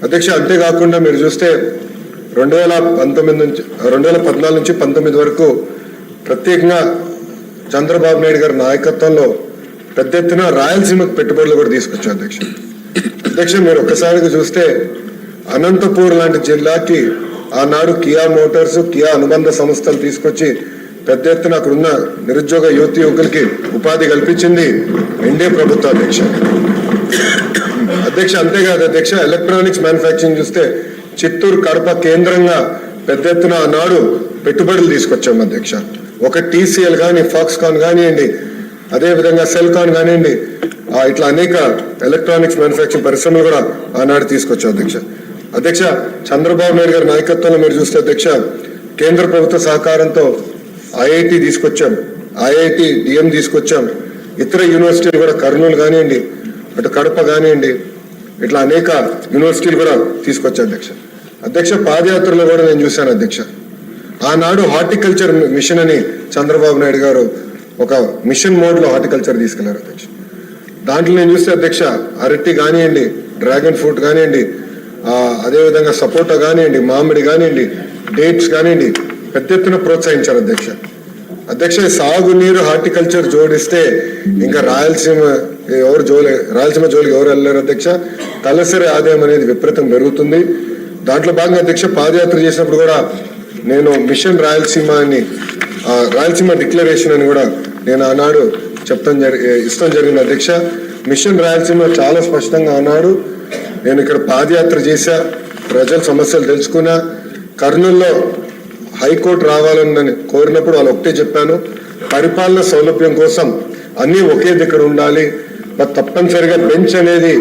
అధ్యక్ష, అంతేకాకుండా మీరు చూస్తే 2014 నుంచి 19 వరకు ప్రత్యేకంగా చంద్రబాబు నాయుడు గారి నాయకత్వంలో పెద్ద ఎత్తున రాయలసీమకు పెట్టుబడులు కూడా తీసుకొచ్చారు అధ్యక్ష. మీరు ఒక్కసారిగా చూస్తే అనంతపూర్ లాంటి జిల్లాకి ఆనాడు కియా మోటార్స్, కియా అనుబంధ సంస్థలు తీసుకొచ్చి పెద్ద ఎత్తున అక్కడున్న నిరుద్యోగ యువకులకి ఉపాధి కల్పించింది ఎన్డీఏ ప్రభుత్వం అధ్యక్ష. అంతేకాదు అధ్యక్ష, ఎలక్ట్రానిక్స్ మ్యానుఫ్యాక్చరింగ్ చూస్తే చిత్తూరు, కడప కేంద్రంగా పెద్ద ఎత్తున ఆనాడు పెట్టుబడులు తీసుకొచ్చాం అధ్యక్ష. ఒక TCL కానీ, ఫాక్స్కాన్ కానివ్వండి, అదేవిధంగా సెల్కాన్ కానివ్వండి, ఇట్లా అనేక ఎలక్ట్రానిక్స్ మ్యానుఫ్యాక్చరింగ్ పరిశ్రమలు కూడా ఆనాడు తీసుకొచ్చాం అధ్యక్ష. చంద్రబాబు నాయుడు గారి నాయకత్వంలో మీరు చూస్తే అధ్యక్ష, కేంద్ర ప్రభుత్వ సహకారంతో IIT తీసుకొచ్చాం, IIT DM తీసుకొచ్చాం, ఇతర యూనివర్సిటీలు కూడా కర్నూలు కానివ్వండి, అటు కడప కానివ్వండి, ఇట్లా అనేక యూనివర్సిటీలు కూడా తీసుకొచ్చా అధ్యక్ష. పాదయాత్రలో కూడా నేను చూశాను అధ్యక్ష. ఆనాడు హార్టికల్చర్ మిషన్ అని చంద్రబాబు నాయుడు గారు ఒక మిషన్ మోడ్లో హార్టికల్చర్ తీసుకెళ్లారు అధ్యక్ష. దాంట్లో నేను చూస్తే అధ్యక్ష, అరటి కానివ్వండి, డ్రాగన్ ఫ్రూట్ కానివ్వండి, అదేవిధంగా సపోటా కానివ్వండి, మామిడి కానివ్వండి, డేట్స్ కానివ్వండి, పెద్ద ఎత్తున ప్రోత్సహించారు అధ్యక్ష. సాగునీరు హార్టికల్చర్ జోడిస్తే ఇంకా రాయలసీమ జోలికి ఎవరు వెళ్ళారు అధ్యక్ష. తలసరి ఆదాయం అనేది విపరీతం పెరుగుతుంది. దాంట్లో భాగంగా అధ్యక్ష, పాదయాత్ర చేసినప్పుడు కూడా నేను మిషన్ రాయలసీమ డిక్లరేషన్ అని కూడా నేను ఆనాడు ఇష్టం జరిగింది అధ్యక్ష. మిషన్ రాయలసీమ చాలా స్పష్టంగా ఆనాడు నేను ఇక్కడ పాదయాత్ర చేశా, ప్రజల సమస్యలు తెలుసుకున్నా. కర్నూలులో హైకోర్టు రావాలని కోరినప్పుడు వాళ్ళు ఒకటే చెప్పాను, పరిపాలన సౌలభ్యం కోసం అన్నీ ఒకే దగ్గర ఉండాలి, తప్పనిసరిగా బెంచ్ అనేది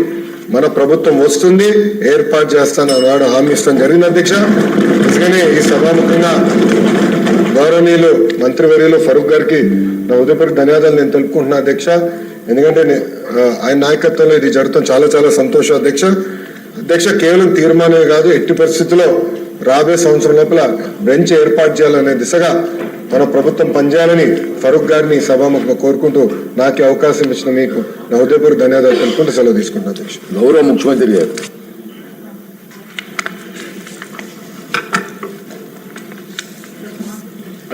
మన ప్రభుత్వం వస్తుంది, ఏర్పాటు చేస్తాను అన్నాడు, హామీ ఇస్తాను జరిగింది అధ్యక్ష. నిజంగానే ఈ సభాముఖంగా గౌరవనీయులు మంత్రివర్యులు ఫరూక్ గారికి నా ఉదయపూర్వక ధన్యవాదాలు నేను తెలుపుకుంటున్నా అధ్యక్ష. ఎందుకంటే ఆయన నాయకత్వంలో ఇది జరుగుతాం చాలా చాలా సంతోషం అధ్యక్ష. కేవలం తీర్మానమే కాదు, ఎట్టి పరిస్థితుల్లో రాబోయే సంవత్సరం లోపల బెంచ్ ఏర్పాటు చేయాలనే దిశగా మన ప్రభుత్వం పనిచేయాలని ఫరూక్ గారిని సభాముఖంగా కోరుకుంటూ నాకు అవకాశం ఇచ్చిన మీకు నా హృదయపూర్వక ధన్యవాదాలు తెలుపుకుంటూ సెలవు తీసుకుంటున్నా అధ్యక్ష. గౌరవ ముఖ్యమంత్రి గారు.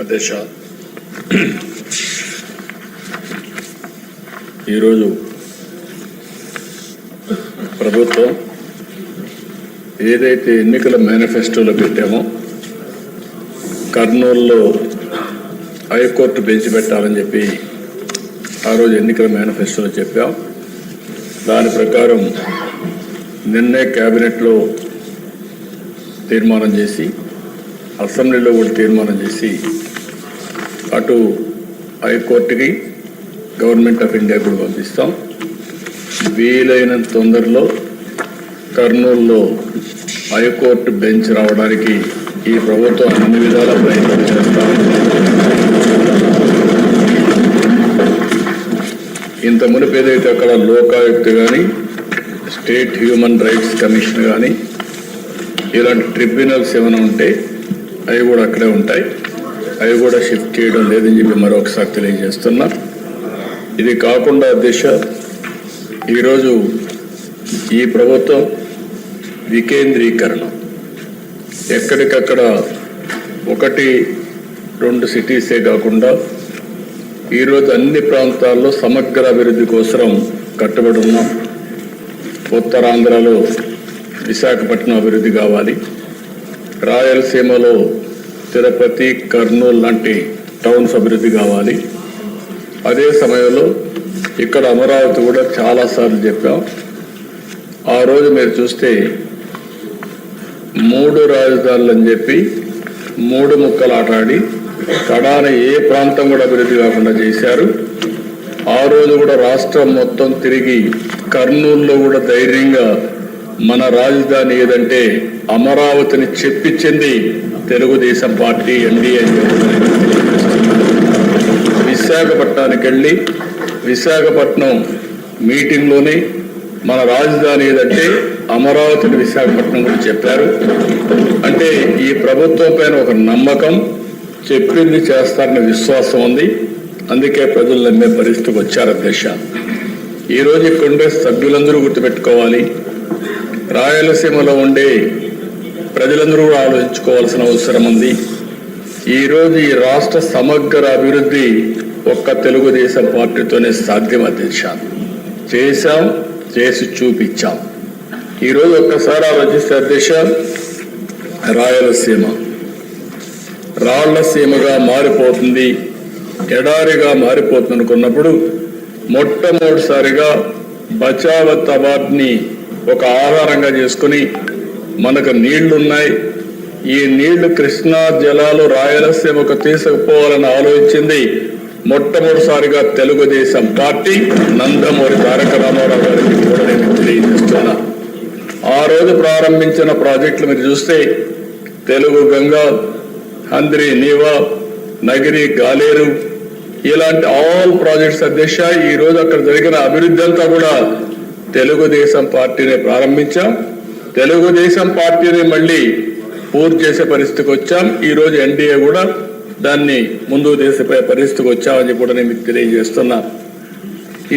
అధ్యక్ష, ఈరోజు ప్రభుత్వం ఏదైతే ఎన్నికల మేనిఫెస్టోలో పెట్టామో కర్నూలులో హైకోర్టు బెంచ్ పెట్టాలని చెప్పి ఆ రోజు ఎన్నికల మేనిఫెస్టోలో చెప్పాం. దాని ప్రకారం నిన్నే క్యాబినెట్లో తీర్మానం చేసి అసెంబ్లీలో కూడా తీర్మానం చేసి అటు హైకోర్టుకి గవర్నమెంట్ ఆఫ్ ఇండియా కూడా పంపిస్తాం. వీలైనంత తొందరలో కర్నూలులో హైకోర్టు బెంచ్ రావడానికి ఈ ప్రభుత్వం అన్ని విధాల ప్రయత్నం చేస్తాం. ఇంత మునుపు ఏదైతే అక్కడ లోకాయుక్త కానీ, స్టేట్ హ్యూమన్ రైట్స్ కమిషన్ కానీ, ఇలాంటి ట్రిబ్యునల్స్ ఏమైనా ఉంటే అవి కూడా అక్కడే ఉంటాయి. అవి కూడా షిఫ్ట్ చేయడం లేదని చెప్పి మరొకసారి తెలియజేస్తున్నా. ఇది కాకుండా అధ్యక్ష, ఈరోజు ఈ ప్రభుత్వం వికేంద్రీకరణ, ఎక్కడికక్కడ 1-2 సిటీసే కాకుండా ఈరోజు అన్ని ప్రాంతాల్లో సమగ్ర అభివృద్ధి కోసం కట్టుబడి ఉన్నాం. ఉత్తరాంధ్రలో విశాఖపట్నం అభివృద్ధి కావాలి, రాయలసీమలో తిరుపతి, కర్నూలు లాంటి టౌన్స్ అభివృద్ధి కావాలి. అదే సమయంలో ఇక్కడ అమరావతి కూడా చాలాసార్లు చెప్పాం. ఆ రోజు మీరు చూస్తే 3 రాజధానులు అని చెప్పి 3 ముక్కలు ఆటాడి కడాన ఏ ప్రాంతం కూడా అభివృద్ధి కాకుండా చేశారు. ఆ రోజు కూడా రాష్ట్రం మొత్తం తిరిగి కర్నూలులో కూడా ధైర్యంగా మన రాజధాని ఏదంటే అమరావతిని చెప్పించింది తెలుగుదేశం పార్టీ, ఎన్డీఏ. విశాఖపట్నానికి వెళ్ళి విశాఖపట్నం మీటింగ్లోనే మన రాజధాని ఏదంటే అమరావతిని విశాఖపట్నం కూడా చెప్పారు. అంటే ఈ ప్రభుత్వం పైన ఒక నమ్మకం, చెప్పింది చేస్తారనే విశ్వాసం ఉంది. అందుకే ప్రజలు నమ్మే పరిస్థితికి వచ్చారు అధ్యక్ష. ఈరోజు కాంగ్రెస్ సభ్యులందరూ గుర్తుపెట్టుకోవాలి, రాయలసీమలో ఉండే ప్రజలందరూ కూడా ఆలోచించుకోవాల్సిన అవసరం ఉంది. ఈరోజు ఈ రాష్ట్ర సమగ్ర అభివృద్ధి ఒక్క తెలుగుదేశం పార్టీతోనే సాధ్యం అధ్యక్ష. చేశాం, చేసి చూపించాం. ఈరోజు ఒక్కసారి ఆలోచిస్తే అధ్యక్ష, రాయలసీమ రాళ్లసీమగా మారిపోతుంది, ఎడారిగా మారిపోతుంది అనుకున్నప్పుడు మొట్టమొదటిసారిగా బచావత్ అవార్డుని ఒక ఆధారంగా చేసుకుని మనకు నీళ్లున్నాయి, ఈ నీళ్లు కృష్ణా జలాలు రాయలసీమకు తీసుకుపోవాలని ఆలోచించింది మొట్టమొదటిసారిగా తెలుగుదేశం పార్టీ. నందమూరి తారక రామారావు గారికి కూడా నేను తెలియజేస్తున్నా. ఆ రోజు ప్రారంభించిన ప్రాజెక్టులు మీరు చూస్తే తెలుగు గంగా, హంద్రి నీవా, నగిరి గాలేరు, ఇలాంటి ఆల్ ప్రాజెక్ట్స్ అధ్యక్ష ఈ రోజు అక్కడ జరిగిన అభివృద్ధి అంతా కూడా తెలుగుదేశం పార్టీనే ప్రారంభించాం. తెలుగుదేశం పార్టీని మళ్ళీ పూర్తి చేసే పరిస్థితికి వచ్చాం. ఈ రోజు ఎన్డీఏ కూడా దాన్ని ముందుకు తీసిపోయే పరిస్థితికి వచ్చామని కూడా నేను మీకు తెలియజేస్తున్నా.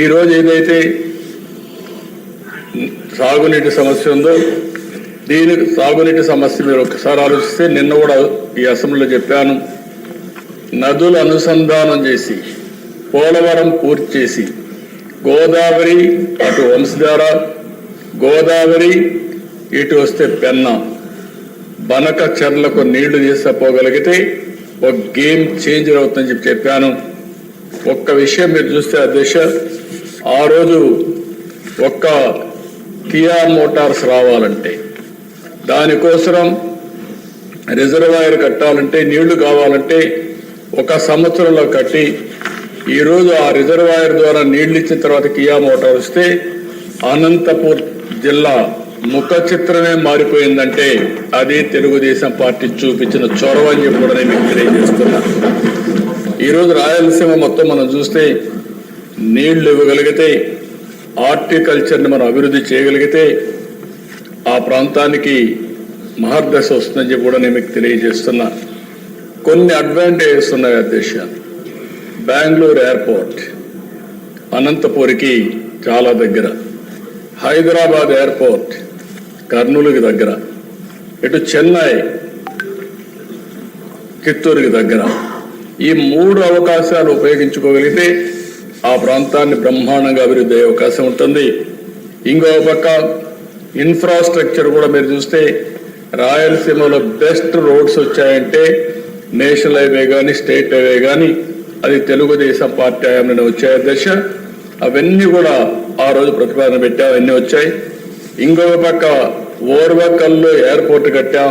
ఈరోజు ఏదైతే సాగునీటి సమస్య ఉందో, దీనికి సాగునీటి సమస్య మీరు ఒకసారి ఆలోచిస్తే, నిన్న కూడా ఈ అసెంబ్లీలో చెప్పాను, నదులు అనుసంధానం చేసి పోలవరం పూర్తి చేసి గోదావరి అటు వంశధార, గోదావరి ఇటు వస్తే పెన్నా, బనక చెర్లకు నీళ్లు తీసుకుపోగలిగితే ఒక గేమ్ చేంజర్ అవుతుందని చెప్పాను. ఒక్క విషయం మీరు చూస్తే అధ్యక్ష, ఆ రోజు ఒక్క కియా మోటార్స్ రావాలంటే, దానికోసం రిజర్వాయర్ కట్టాలంటే, నీళ్లు కావాలంటే 1 సంవత్సరంలో కట్టి, ఈరోజు ఆ రిజర్వాయర్ ద్వారా నీళ్లు ఇచ్చిన తర్వాత కియా మోటార్ వస్తే అనంతపూర్ జిల్లా ముఖ చిత్రమే మారిపోయిందంటే అది తెలుగుదేశం పార్టీ చూపించిన చొరవ అని చెప్పి కూడా నేను తెలియజేస్తున్నా. ఈరోజు రాయలసీమ మొత్తం మనం చూస్తే నీళ్లు ఇవ్వగలిగితే, హార్టికల్చర్ని మనం అభివృద్ధి చేయగలిగితే ఆ ప్రాంతానికి మహర్దశ వస్తుందని చెప్పి కూడా నేను మీకు తెలియజేస్తున్నా. కొన్ని అడ్వాంటేజెస్ ఉన్నాయి అధ్యక్ష. బెంగళూరు ఎయిర్పోర్ట్ అనంతపూర్కి చాలా దగ్గర, హైదరాబాద్ ఎయిర్పోర్ట్ కర్నూలుకి దగ్గర, ఇటు చెన్నై చిత్తూరుకి దగ్గర. ఈ 3 అవకాశాలు ఉపయోగించుకోగలిగితే ఆ ప్రాంతాన్ని బ్రహ్మాండంగా అభివృద్ధి అయ్యే అవకాశం ఉంటుంది. ఇంకో పక్క ఇన్ఫ్రాస్ట్రక్చర్ కూడా మీరు చూస్తే రాయలసీమలో బెస్ట్ రోడ్స్ వచ్చాయంటే నేషనల్ హైవే కానీ స్టేట్ హైవే కానీ అది తెలుగుదేశం పార్టీ హయాంలోనే వచ్చాయి అధ్యక్ష. అవన్నీ కూడా ఆ రోజు ప్రతిపాదన పెట్టాం, అవన్నీ వచ్చాయి. ఇంకొక పక్క ఓర్వకల్లో ఎయిర్పోర్ట్ కట్టాం.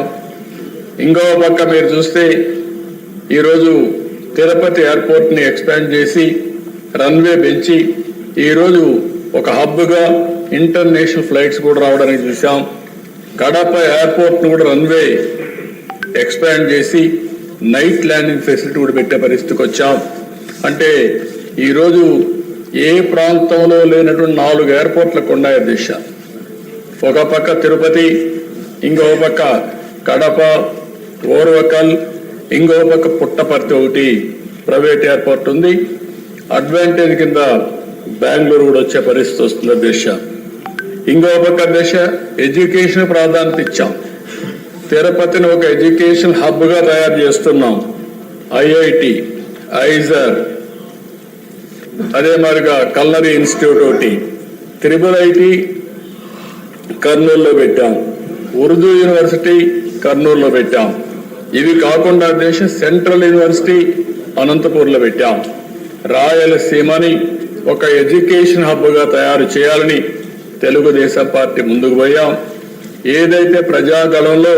ఇంకొక పక్క మీరు చూస్తే ఈరోజు తిరుపతి ఎయిర్పోర్ట్ని ఎక్స్పాండ్ చేసి రన్వే పెంచి ఈరోజు ఒక హబ్గా ఇంటర్నేషనల్ ఫ్లైట్స్ కూడా రావడానికి చూసాం. కడప ఎయిర్పోర్ట్ను కూడా రన్వే ఎక్స్పాండ్ చేసి నైట్ ల్యాండింగ్ ఫెసిలిటీ కూడా పెట్టే పరిస్థితికి వచ్చాం. అంటే ఈరోజు ఏ ప్రాంతంలో లేనటువంటి 4 ఎయిర్పోర్ట్లకు ఉన్నాయి దిశ. ఒక పక్క తిరుపతి, ఇంకో పక్క కడప, ఓర్వకల్, ఇంకో పక్క పుట్టపర్తి ఒకటి ప్రైవేట్ ఎయిర్పోర్ట్ ఉంది. అడ్వాంటేజ్ కింద బెంగళూరు కూడా వచ్చే పరిస్థితి వస్తుంది దిశ. ఇంకో పక్క దిశ ఎడ్యుకేషన్ ప్రాధాన్యత ఇచ్చాం. తిరుపతిని ఒక ఎడ్యుకేషన్ హబ్గా తయారు చేస్తున్నాం. ఐఐటి, ఐజర్, అదే మరిగా కల్నరీ ఇన్స్టిట్యూట్ ఒకటి, IIIT కర్నూలులో పెట్టాం, ఉర్దూ యూనివర్సిటీ కర్నూలులో పెట్టాం. ఇవి కాకుండా దేశ సెంట్రల్ యూనివర్సిటీ అనంతపూర్లో పెట్టాం. రాయలసీమని ఒక ఎడ్యుకేషన్ హబ్గా తయారు చేయాలని తెలుగుదేశం పార్టీ ముందుకు పోయాం. ఏదైతే ప్రజాగళంలో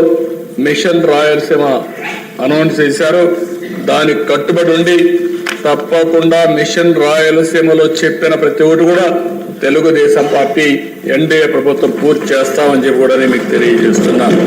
మిషన్ రాయలసీమ అనౌన్స్ చేశారో దానికి కట్టుబడి ఉండి తప్పకుండా మిషన్ రాయలసీమలో చెప్పిన ప్రతి ఒక్కటి కూడా తెలుగుదేశం పార్టీ ఎన్డీఏ ప్రభుత్వం పూర్తి చేస్తామని చెప్పి కూడా నేను మీకు తెలియజేస్తున్నాను.